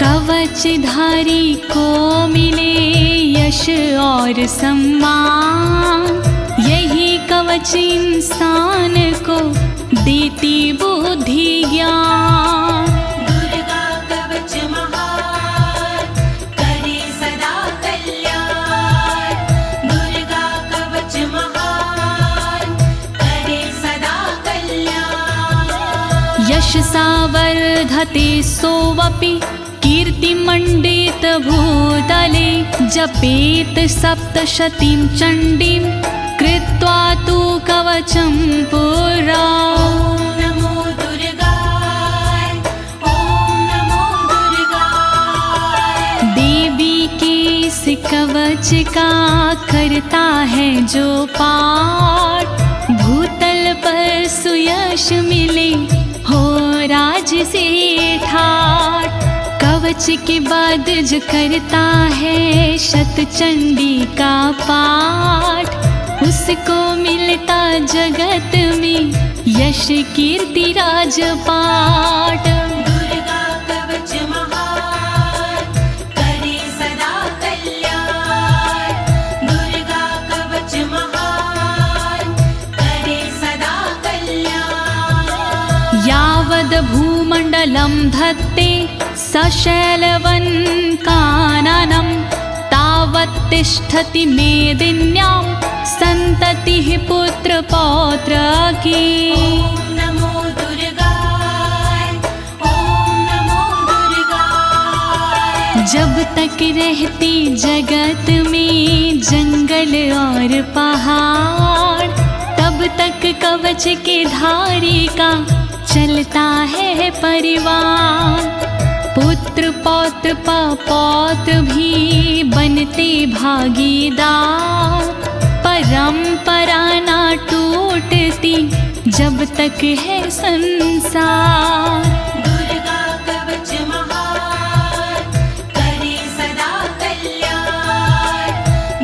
कवचधारी को मिले यश और सम्मान, यही कवच इंसान को देती बुद्धि ज्ञान। दुर्गा कवच महान करे सदा कल्याण, दुर्गा कवच महान करे सदा कल्याण। यशसा वर्धते सोऽपि कीर्तिमण्डित भूतले, जपेत सप्तशतीं चण्डीं कृत्वा तु कवचं पुरा। ओम नमो दुर्गाय, ओम नमो दुर्गाय। देवी के इस कवच का करता है जो पाठ, भूतल पर सुयश मिले हो राज से ठाठ। कवच के बाद जो करता है शतचंडी का पाठ, उसको मिलता जगत में यश कीर्ति राजपाट। दुर्गा कवच महान करे सदा कल्याण, दुर्गा कवच महान करे सदा कल्याण। यावद् भूमण्डलं धत्ते सशैलवन् काननं, तावत् तिष्ठति मेदिन्यां सन्ततिः पुत्र पौत्र की। ओम नमो दुर्गाय, ओम नमो दुर्गाय। जब तक रहती जगत में जंगल और पहाड़, तब तक कवच के धारी का चलता है परिवार। पुत्र पौत्र पौत्र भी बनते भागीदार, परंपरा ना टूटती जब तक है संसार। दुर्गा कवच महान करे सदा कल्याण,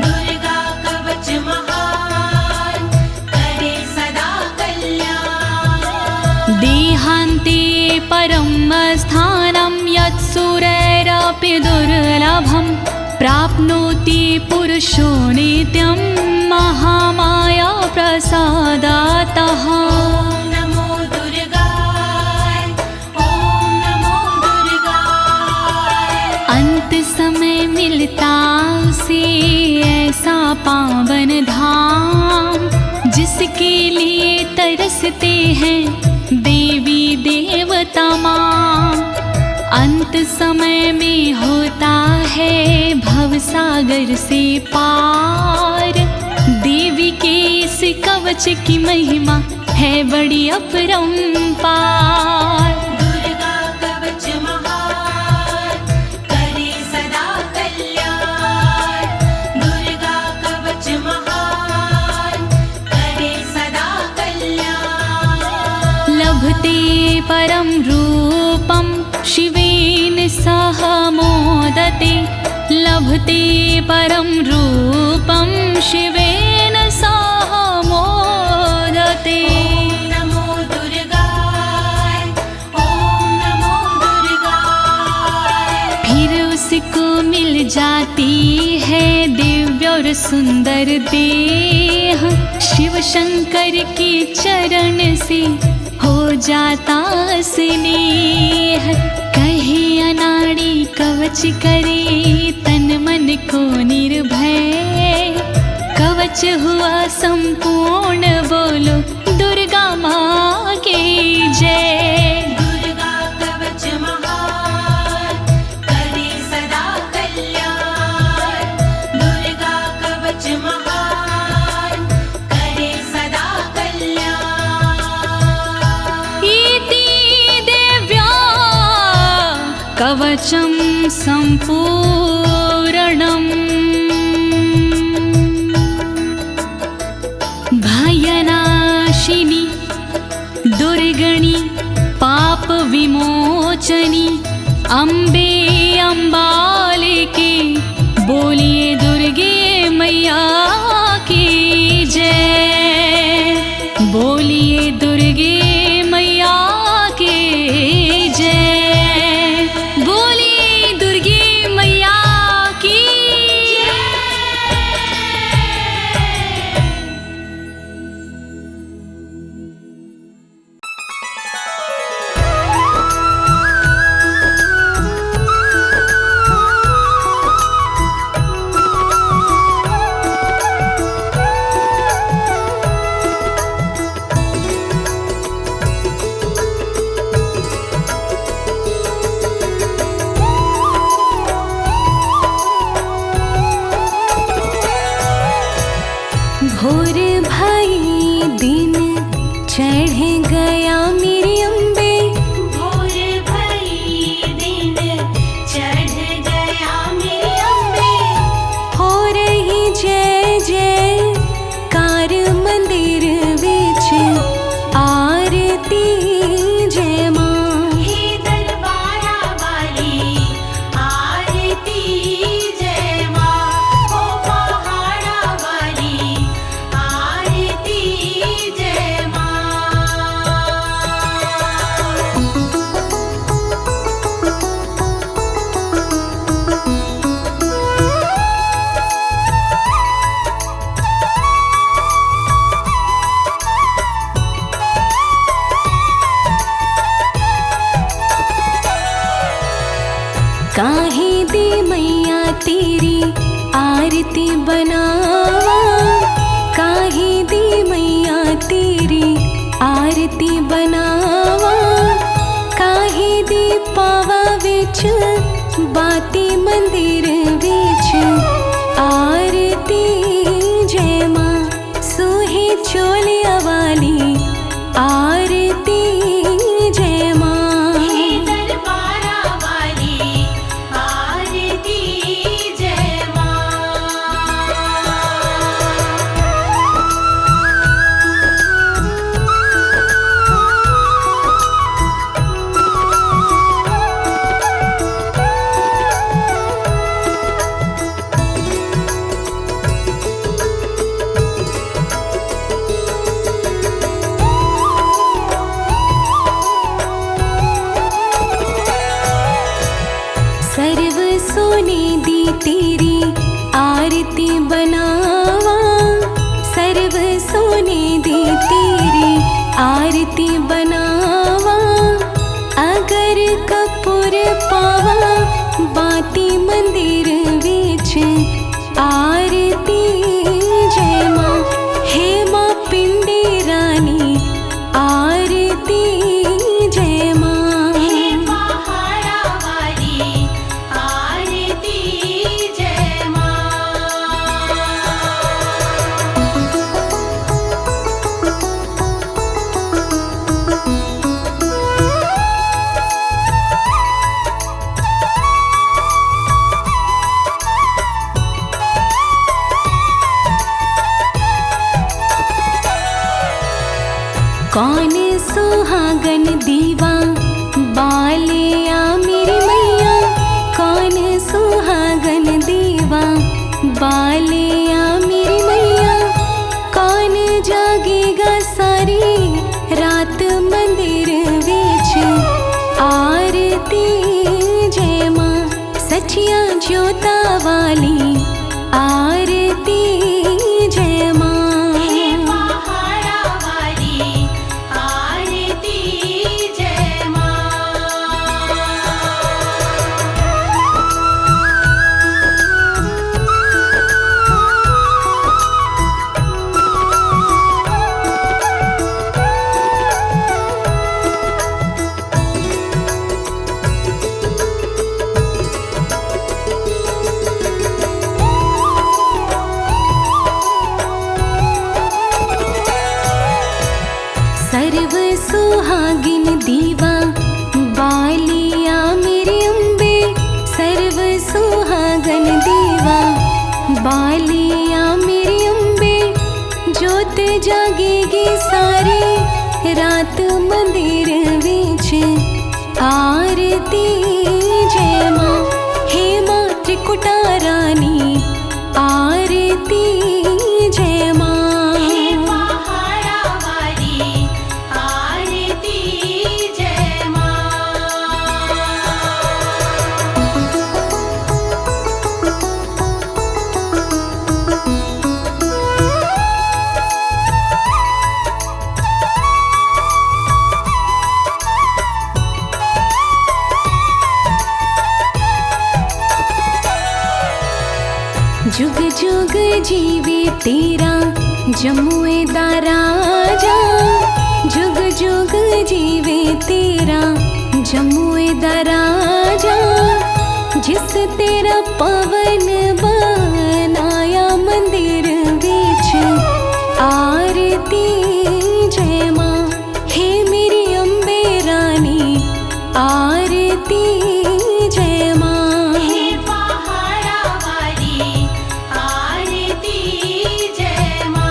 दुर्गा कवच महान करे सदा कल्याण। देहान्ते परं स्थानं यत्सुरैरपि दुर्लभं, प्राप्नोति पुरुषो नित्यं महामाया प्रसादातः। ओम नमो दुर्गाय, ओम नमो दुर्गाय। अंत समय मिलता उसे ऐसा पावन धाम, जिसके लिए तरसते हैं देवी देवता माँ। अंत समय में होता है भवसागर से पार। देवी के इस कवच की महिमा है बड़ी अपरंपार। दुर्गा कवच महान करे सदा कल्याण। दुर्गा कवच महान करे सदा कल्याण। लभते परम रूपम शिवेन सह मोदते। लभते परम रूपम शिवेन सह मोदते। ओम नमो दुर्गाय ओम नमो दुर्गाय। फिर उसको मिल जाती है दिव्य और सुंदर देह। शिव शंकर के चरण से हो जाता स्नेह। कहे अनाड़ी कवच करे तन मन को निर्भय। कवच हुआ संपूर्ण बोलो दुर्गा माँ की जय। दुर्गा कवच महान करे सदा कल्याण। दुर्गा कवच महान करे सदा कल्याण। इति देव्या कवचं सम्पूर्णम्। भयनाशिनी दुर्गणि पाप विमोचनी अम्बे अम्बालिके। बोलिए दुर्गे मैया की जय। बोलिए दुर्गे मैया की जय। बोलिए दुर्गे मैया की जय। भोर भाई दिन चढ़ गया मेरी अम्बे। भोर भई दिन चढ़ गया मेरी अम्बे। हो रही जय जय कार मंदिर विच आरती जय माँ। हे दरबारा वाली आरती जय माँ। ओ पहाड़ा वाली आरती जय माँ। काहे दी मैया तेरी आरती बनावा। काहे दी मैया तेरी आरती बनावा। काहे दी पावा विच बाती मंदिर विच आरती जय माँ। सोहे चोलिया वाली आरती जय माँ। हे दरबारा वाली आरती जय माँ। कौन सुहागन दीवा बालिया मेरी मैया, कौन सुहागन दीवा बालिया मेरी मैया, कौन जागेगा सारी रात मंदिर विच आरती जय माँ, सचिया ज्योता वाली आरती जय माँ। हे पहाड़ा वाली आरती जय माँ। सर्व सुहागिन दीवा बालिया मेरी अम्बे, सर्व सुहागन दीवा बालिया मेरी अम्बे, ज्योत जागेगी सारी रात मंदिर विच आरती जय माँ। हे माँ त्रिकुटा रानी आरती जय माँ। हे पहाड़ा वाली आरती जय माँ। जुग जुग जीवे तेरा जमुए दा राजा, जुग जुग जीवे तेरा जमुए दा राजा, जिस तेरा पवन बनाया मंदिर विच आरती जय माँ। हे मेरी अम्बे रानी आरती जय माँ। हे पहाड़ा वाली आरती जय माँ।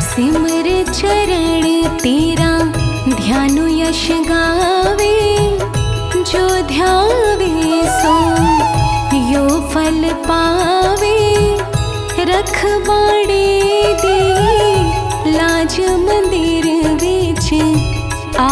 सिमर चरण तेरा ध्यानु यश गावे, जो ध्यावे सो यो फल पावे, रखवाड़े दी लाज मंदिर विच आ